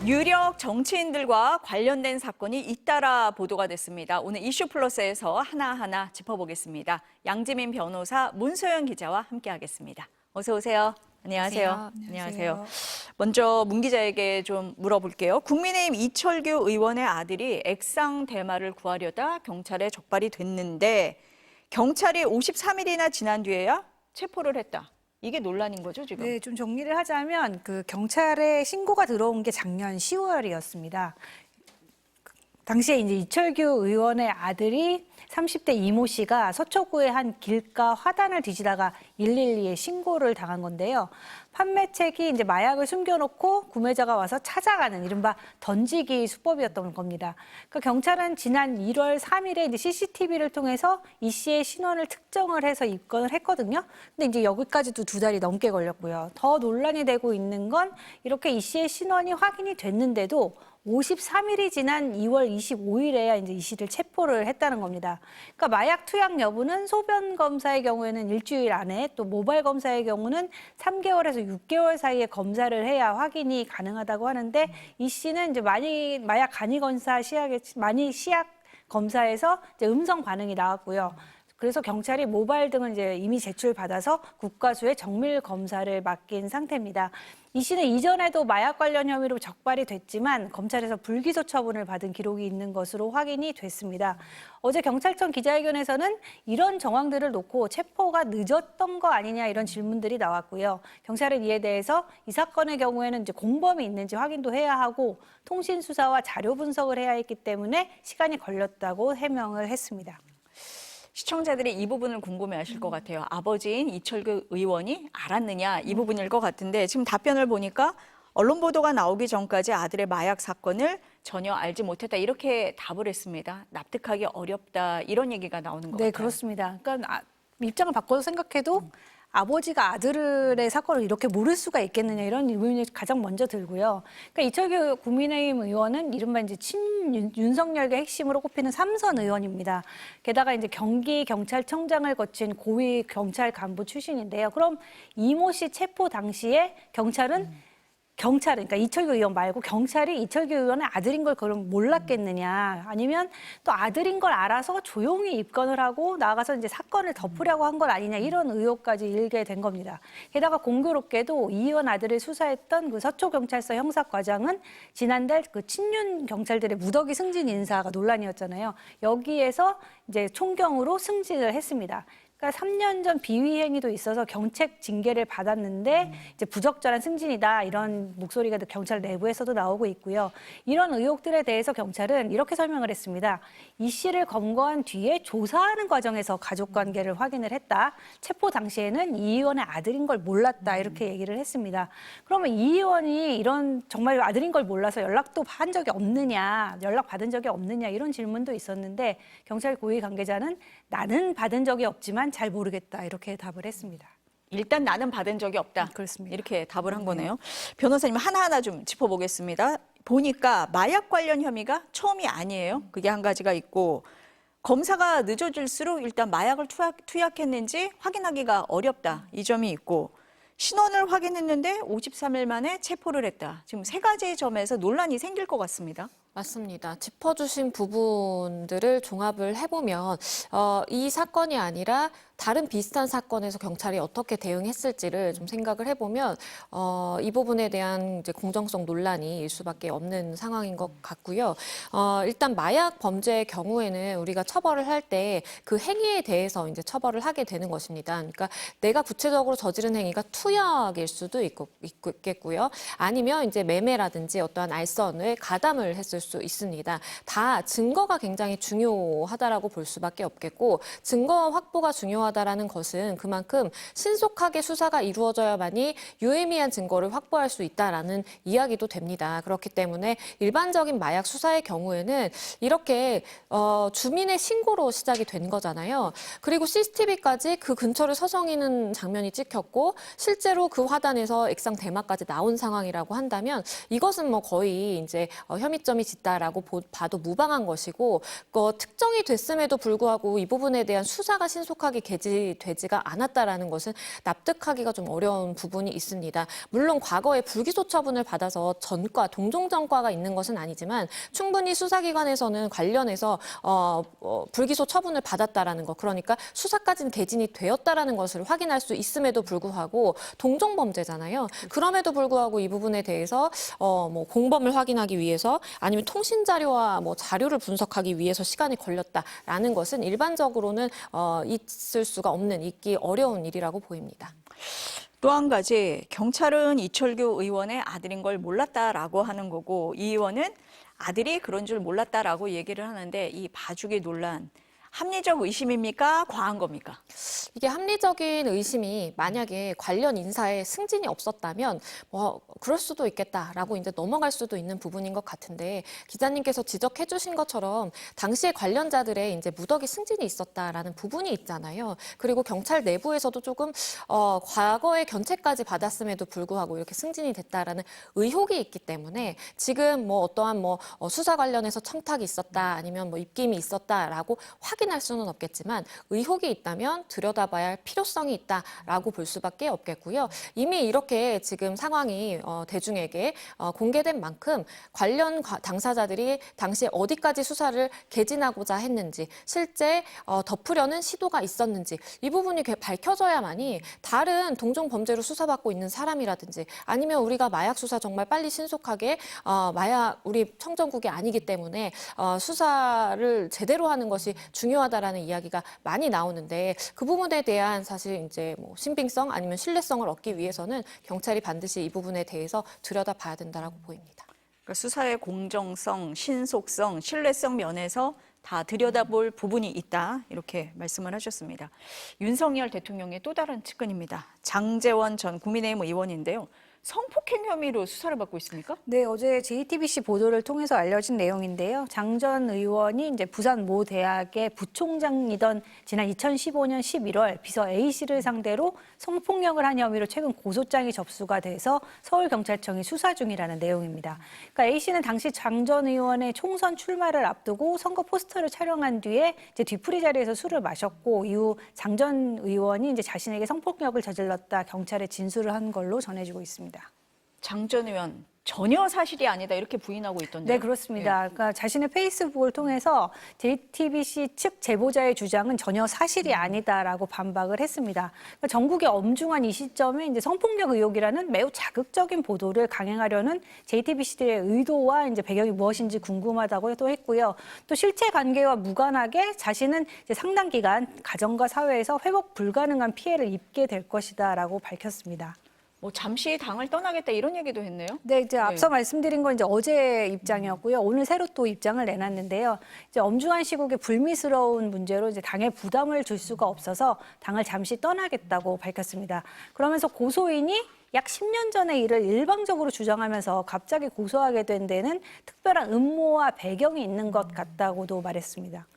유력 정치인들과 관련된 사건이 잇따라 보도가 됐습니다. 오늘 이슈플러스에서 하나하나 짚어보겠습니다. 양지민 변호사, 문소영 기자와 함께하겠습니다. 어서 오세요. 안녕하세요. 안녕하세요. 먼저 문 기자에게 좀 물어볼게요. 국민의힘 이철규 의원의 아들이 액상 대마를 구하려다 경찰에 적발이 됐는데 경찰이 53일이나 지난 뒤에야 체포를 했다. 이게 논란인 거죠, 지금? 네, 좀 정리를 하자면 경찰에 신고가 들어온 게 작년 10월이었습니다. 당시에 이제 이철규 의원의 아들이 30대 이모 씨가 서초구의 한 길가 화단을 뒤지다가 112에 신고를 당한 건데요. 판매책이 이제 마약을 숨겨놓고 구매자가 와서 찾아가는 이른바 던지기 수법이었던 겁니다. 그러니까 경찰은 지난 1월 3일에 이제 CCTV를 통해서 이 씨의 신원을 특정을 해서 입건을 했거든요. 근데 이제 여기까지도 2달이 넘게 걸렸고요. 더 논란이 되고 있는 건 이렇게 이 씨의 신원이 확인이 됐는데도 53일이 지난 2월 25일에야 이제 이 씨를 체포를 했다는 겁니다. 그러니까 마약 투약 여부는 소변 검사의 경우에는 일주일 안에, 또 모발 검사의 경우는 3개월에서 6개월 사이에 검사를 해야 확인이 가능하다고 하는데, 이 씨는 이제 마약 간이 검사 시약 검사에서 이제 음성 반응이 나왔고요. 그래서 경찰이 모발 등을 이제 이미 제출받아서 국과수에 정밀 검사를 맡긴 상태입니다. 이 씨는 이전에도 마약 관련 혐의로 적발이 됐지만 검찰에서 불기소 처분을 받은 기록이 있는 것으로 확인이 됐습니다. 어제 경찰청 기자회견에서는 이런 정황들을 놓고 체포가 늦었던 거 아니냐 이런 질문들이 나왔고요. 경찰은 이에 대해서 이 사건의 경우에는 이제 공범이 있는지 확인도 해야 하고 통신 수사와 자료 분석을 해야 했기 때문에 시간이 걸렸다고 해명을 했습니다. 시청자들이 이 부분을 궁금해하실 것 같아요. 아버지인 이철규 의원이 알았느냐 이 부분일 것 같은데 지금 답변을 보니까 언론 보도가 나오기 전까지 아들의 마약 사건을 전혀 알지 못했다 이렇게 답을 했습니다. 납득하기 어렵다 이런 얘기가 나오는 것 같아요. 네, 그렇습니다. 그러니까 입장을 바꿔서 생각해도 아버지가 아들의 사건을 이렇게 모를 수가 있겠느냐 이런 의문이 가장 먼저 들고요. 그러니까 이철규 국민의힘 의원은 이른바 이제 윤석열계 핵심으로 꼽히는 3선 의원입니다. 게다가 이제 경기경찰청장을 거친 고위 경찰 간부 출신인데요. 그럼 이모 씨 체포 당시에 경찰은 그러니까 이철규 의원 말고 경찰이 이철규 의원의 아들인 걸 그럼 몰랐겠느냐, 아니면 또 아들인 걸 알아서 조용히 입건을 하고 나가서 이제 사건을 덮으려고 한 건 아니냐 이런 의혹까지 일게 된 겁니다. 게다가 공교롭게도 이 의원 아들을 수사했던 그 서초경찰서 형사과장은 지난달 그 친윤 경찰들의 무더기 승진 인사가 논란이었잖아요. 여기에서 이제 총경으로 승진을 했습니다. 그러니까 3년 전 비위 행위도 있어서 경책 징계를 받았는데 이제 부적절한 승진이다 이런 목소리가 경찰 내부에서도 나오고 있고요. 이런 의혹들에 대해서 경찰은 이렇게 설명을 했습니다. 이 씨를 검거한 뒤에 조사하는 과정에서 가족 관계를 확인을 했다. 체포 당시에는 이 의원의 아들인 걸 몰랐다 이렇게 얘기를 했습니다. 그러면 이 의원이 이런 정말 아들인 걸 몰라서 연락도 한 적이 없느냐, 연락 받은 적이 없느냐 이런 질문도 있었는데 경찰 고위 관계자는 나는 받은 적이 없지만 잘 모르겠다 이렇게 답을 했습니다. 일단 나는 받은 적이 없다. 그렇습니다. 이렇게 답을 한 거네요. 변호사님 하나하나 좀 짚어보겠습니다. 보니까 마약 관련 혐의가 처음이 아니에요. 그게 한 가지가 있고 검사가 늦어질수록 일단 마약을 투약했는지 확인하기가 어렵다. 이 점이 있고 신원을 확인했는데 53일 만에 체포를 했다. 지금 3가지 점에서 논란이 생길 것 같습니다. 맞습니다. 짚어주신 부분들을 종합을 해보면 이 사건이 아니라 다른 비슷한 사건에서 경찰이 어떻게 대응했을지를 좀 생각을 해보면 이 부분에 대한 이제 공정성 논란이 일 수밖에 없는 상황인 것 같고요. 일단 마약 범죄의 경우에는 우리가 처벌을 할 때 그 행위에 대해서 이제 처벌을 하게 되는 것입니다. 그러니까 내가 구체적으로 저지른 행위가 투약일 수도 있겠고요. 아니면 이제 매매라든지 어떠한 알선을 가담을 했을 수 있습니다. 다 증거가 굉장히 중요하다라고 볼 수밖에 없겠고 증거 확보가 중요하다라는 것은 그만큼 신속하게 수사가 이루어져야만이 유의미한 증거를 확보할 수 있다라는 이야기도 됩니다. 그렇기 때문에 일반적인 마약 수사의 경우에는 이렇게 주민의 신고로 시작이 된 거잖아요. 그리고 CCTV까지 그 근처를 서성이는 장면이 찍혔고 실제로 그 화단에서 액상 대마까지 나온 상황이라고 한다면 이것은 뭐 거의 이제 혐의점이 짓다라고 봐도 무방한 것이고 특정이 됐음에도 불구하고 이 부분에 대한 수사가 신속하게 개시되지가 않았다라는 것은 납득하기가 좀 어려운 부분이 있습니다. 물론 과거에 불기소 처분을 받아서 전과, 동종 전과가 있는 것은 아니지만 충분히 수사기관에서는 관련해서 불기소 처분을 받았다라는 것, 그러니까 수사까지는 개진이 되었다라는 것을 확인할 수 있음에도 불구하고 동종 범죄잖아요. 그럼에도 불구하고 이 부분에 대해서 뭐 공범을 확인하기 위해서 아니면 통신 자료와 뭐 자료를 분석하기 위해서 시간이 걸렸다라는 것은 일반적으로는 있을 수가 없는, 있기 어려운 일이라고 보입니다. 또 한 가지, 경찰은 이철규 의원의 아들인 걸 몰랐다라고 하는 거고, 이 의원은 아들이 그런 줄 몰랐다라고 얘기를 하는데, 이 봐주기 논란, 합리적 의심입니까? 과한 겁니까? 이게 합리적인 의심이 만약에 관련 인사에 승진이 없었다면 뭐 그럴 수도 있겠다라고 이제 넘어갈 수도 있는 부분인 것 같은데, 기자님께서 지적해 주신 것처럼 당시에 관련자들의 이제 무더기 승진이 있었다라는 부분이 있잖아요. 그리고 경찰 내부에서도 조금 과거에 견책까지 받았음에도 불구하고 이렇게 승진이 됐다라는 의혹이 있기 때문에 지금 뭐 어떠한 뭐 수사 관련해서 청탁이 있었다 아니면 뭐 입김이 있었다라고 확인할 수는 없겠지만 의혹이 있다면 들여다봐야 할 필요성이 있다라고 볼 수밖에 없겠고요. 이미 이렇게 지금 상황이 대중에게 공개된 만큼 관련 당사자들이 당시에 어디까지 수사를 개진하고자 했는지, 실제 덮으려는 시도가 있었는지 이 부분이 밝혀져야만이 다른 동종 범죄로 수사받고 있는 사람이라든지 아니면 우리가 마약 수사 정말 빨리 신속하게 마약 우리 청정국이 아니기 때문에 수사를 제대로 하는 것이 중요하다라는 이야기가 많이 나오는데, 그 부분에 대한 사실 이제 뭐 신빙성 아니면 신뢰성을 얻기 위해서는 경찰이 반드시 이 부분에 대해서 들여다봐야 된다라고 보입니다. 그러니까 수사의 공정성, 신속성, 신뢰성 면에서 다 들여다볼 부분이 있다, 이렇게 말씀을 하셨습니다. 윤석열 대통령의 또 다른 측근입니다. 장제원 전 국민의힘 의원인데요. 성폭행 혐의로 수사를 받고 있습니까? 네, 어제 JTBC 보도를 통해서 알려진 내용인데요. 장 전 의원이 이제 부산 모 대학의 부총장이던 지난 2015년 11월 비서 A 씨를 상대로 성폭력을 한 혐의로 최근 고소장이 접수가 돼서 서울경찰청이 수사 중이라는 내용입니다. 그러니까 A 씨는 당시 장 전 의원의 총선 출마를 앞두고 선거 포스터를 촬영한 뒤에 이제 뒤풀이 자리에서 술을 마셨고, 이후 장 전 의원이 이제 자신에게 성폭력을 저질렀다 경찰에 진술을 한 걸로 전해지고 있습니다. 장 전 의원 전혀 사실이 아니다, 이렇게 부인하고 있던데요. 네, 그렇습니다. 그러니까 자신의 페이스북을 통해서 JTBC 측 제보자의 주장은 전혀 사실이 아니다라고 반박을 했습니다. 그러니까 전국에 엄중한 이 시점에 이제 성폭력 의혹이라는 매우 자극적인 보도를 강행하려는 JTBC의 의도와 이제 배경이 무엇인지 궁금하다고 또 했고요. 또 실체 관계와 무관하게 자신은 이제 상당 기간 가정과 사회에서 회복 불가능한 피해를 입게 될 것이다라고 밝혔습니다. 뭐 잠시 당을 떠나겠다, 이런 얘기도 했네요. 네, 이제 앞서 말씀드린 건 이제 어제 입장이었고요. 오늘 새로 또 입장을 내놨는데요. 이제 엄중한 시국에 불미스러운 문제로 이제 당에 부담을 줄 수가 없어서 당을 잠시 떠나겠다고 밝혔습니다. 그러면서 고소인이 약 10년 전의 일을 일방적으로 주장하면서 갑자기 고소하게 된 데는 특별한 음모와 배경이 있는 것 같다고도 말했습니다.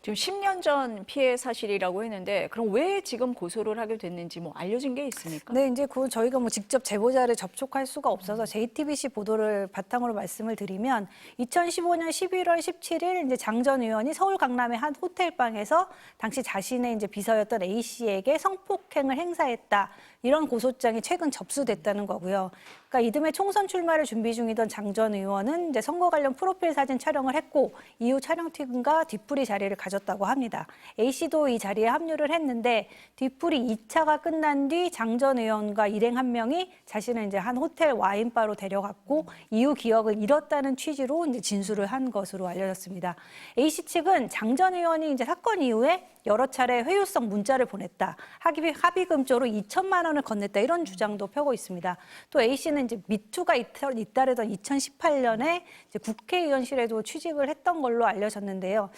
지금 10년 전 피해 사실이라고 했는데, 그럼 왜 지금 고소를 하게 됐는지 뭐 알려진 게 있습니까? 네, 이제 그 저희가 뭐 직접 제보자를 접촉할 수가 없어서 JTBC 보도를 바탕으로 말씀을 드리면, 2015년 11월 17일 이제 장 전 의원이 서울 강남의 한 호텔방에서 당시 자신의 이제 비서였던 A 씨에게 성폭행을 행사했다, 이런 고소장이 최근 접수됐다는 거고요. 그러니까 이듬해 총선 출마를 준비 중이던 장 전 의원은 이제 선거 관련 프로필 사진 촬영을 했고, 이후 촬영팀과 뒤풀이 자리를 가졌다고 합니다. A 씨도 이 자리에 합류를 했는데, 뒤풀이 2차가 끝난 뒤 장 전 의원과 일행 한 명이 자신을 이제 한 호텔 와인바로 데려갔고, 이후 기억을 잃었다는 취지로 이제 진술을 한 것으로 알려졌습니다. A 씨 측은 장 전 의원이 이제 사건 이후에 여러 차례 회유성 문자를 보냈다, 합의금조로 2천만 원을 건넸다, 이런 주장도 펴고 있습니다. 또 A 씨는 이제 미투가 잇따르던 2018년에 이제 국회의원실에도 취직을 했던 걸로 알려졌는데요.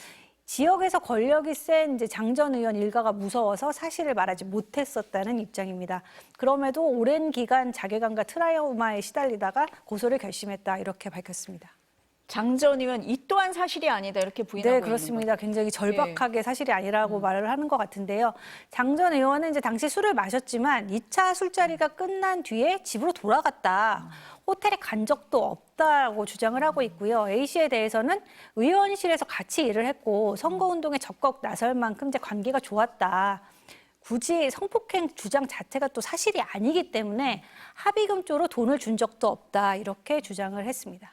지역에서 권력이 센 이제 장 전 의원 일가가 무서워서 사실을 말하지 못했었다는 입장입니다. 그럼에도 오랜 기간 자괴감과 트라우마에 시달리다가 고소를 결심했다, 이렇게 밝혔습니다. 장 전 의원 이 또한 사실이 아니다, 이렇게 부인하고 네, 있는 그렇습니다. 거죠. 굉장히 절박하게 사실이 아니라고 말을 하는 것 같은데요. 장 전 의원은 이제 당시 술을 마셨지만 2차 술자리가 끝난 뒤에 집으로 돌아갔다. 호텔에 간 적도 없다고 주장을 하고 있고요. A 씨에 대해서는 의원실에서 같이 일을 했고 선거운동에 적극 나설 만큼 이제 관계가 좋았다. 굳이 성폭행 주장 자체가 또 사실이 아니기 때문에 합의금 쪽으로 돈을 준 적도 없다. 이렇게 주장을 했습니다.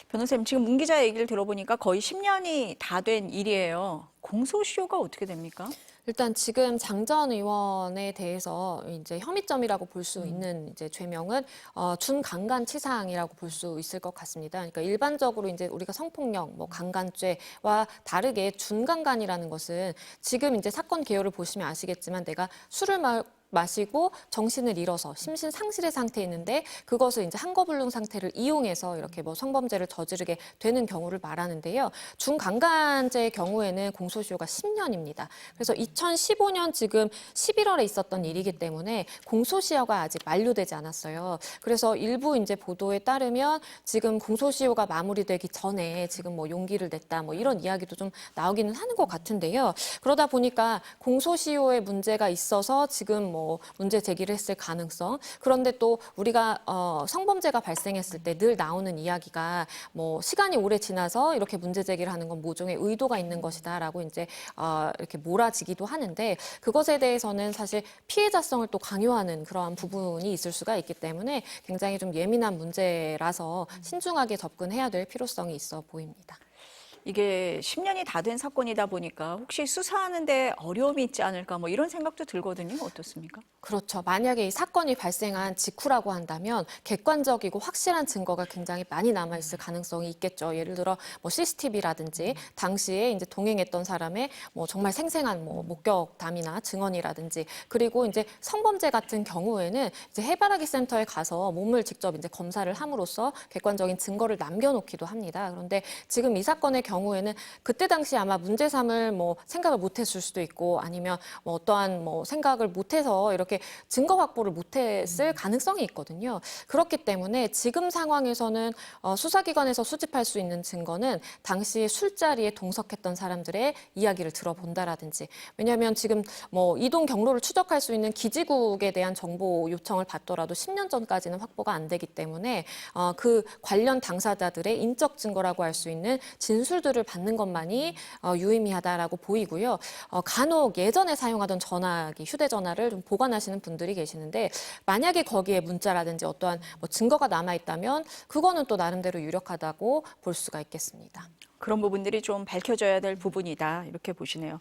변호사님, 지금 문 기자 얘기를 들어보니까 거의 10년이 다 된 일이에요. 공소시효가 어떻게 됩니까? 일단 지금 장 전 의원에 대해서 이제 혐의점이라고 볼 수 있는 이제 죄명은 준강간치상이라고 볼 수 있을 것 같습니다. 그러니까 일반적으로 이제 우리가 성폭력, 뭐 강간죄와 다르게 준강간이라는 것은 지금 이제 사건 개요를 보시면 아시겠지만 내가 술을 마시고 정신을 잃어서 심신 상실의 상태에 있는데 그것을 이제 한거불능 상태를 이용해서 이렇게 뭐 성범죄를 저지르게 되는 경우를 말하는데요. 준강간죄의 경우에는 공소시효가 10년입니다. 그래서 2015년 지금 11월에 있었던 일이기 때문에 공소시효가 아직 만료되지 않았어요. 그래서 일부 이제 보도에 따르면 지금 공소시효가 마무리되기 전에 지금 뭐 용기를 냈다 뭐 이런 이야기도 좀 나오기는 하는 것 같은데요. 그러다 보니까 공소시효에 문제가 있어서 지금 뭐 문제 제기를 했을 가능성. 그런데 또 우리가 성범죄가 발생했을 때 늘 나오는 이야기가 뭐 시간이 오래 지나서 이렇게 문제 제기를 하는 건 모종의 의도가 있는 것이다라고 이제 이렇게 몰아지기도 하는데 그것에 대해서는 사실 피해자성을 또 강요하는 그러한 부분이 있을 수가 있기 때문에 굉장히 좀 예민한 문제라서 신중하게 접근해야 될 필요성이 있어 보입니다. 이게 10년이 다 된 사건이다 보니까 혹시 수사하는데 어려움이 있지 않을까 뭐 이런 생각도 들거든요. 어떻습니까? 그렇죠. 만약에 이 사건이 발생한 직후라고 한다면 객관적이고 확실한 증거가 굉장히 많이 남아있을 가능성이 있겠죠. 예를 들어 뭐 CCTV라든지 당시에 이제 동행했던 사람의 뭐 정말 생생한 뭐 목격담이나 증언이라든지 그리고 이제 성범죄 같은 경우에는 이제 해바라기 센터에 가서 몸을 직접 이제 검사를 함으로써 객관적인 증거를 남겨놓기도 합니다. 그런데 지금 이 사건의 경우에는 그때 당시 아마 문제 삼을 뭐 생각을 못했을 수도 있고 아니면 뭐 어떠한 뭐 생각을 못해서 이렇게 증거 확보를 못했을 가능성이 있거든요. 그렇기 때문에 지금 상황에서는 수사기관에서 수집할 수 있는 증거는 당시 술자리에 동석했던 사람들의 이야기를 들어본다라든지 왜냐하면 지금 뭐 이동 경로를 추적할 수 있는 기지국에 대한 정보 요청을 받더라도 10년 전까지는 확보가 안 되기 때문에 그 관련 당사자들의 인적 증거라고 할 수 있는 진술들을 받는 것만이 유의미하다라고 보이고요. 간혹 예전에 사용하던 전화기, 휴대전화를 좀 보관하시는 분들이 계시는데 만약에 거기에 문자라든지 어떠한 뭐 증거가 남아있다면 그거는 또 나름대로 유력하다고 볼 수가 있겠습니다. 그런 부분들이 좀 밝혀져야 될 부분이다 이렇게 보시네요.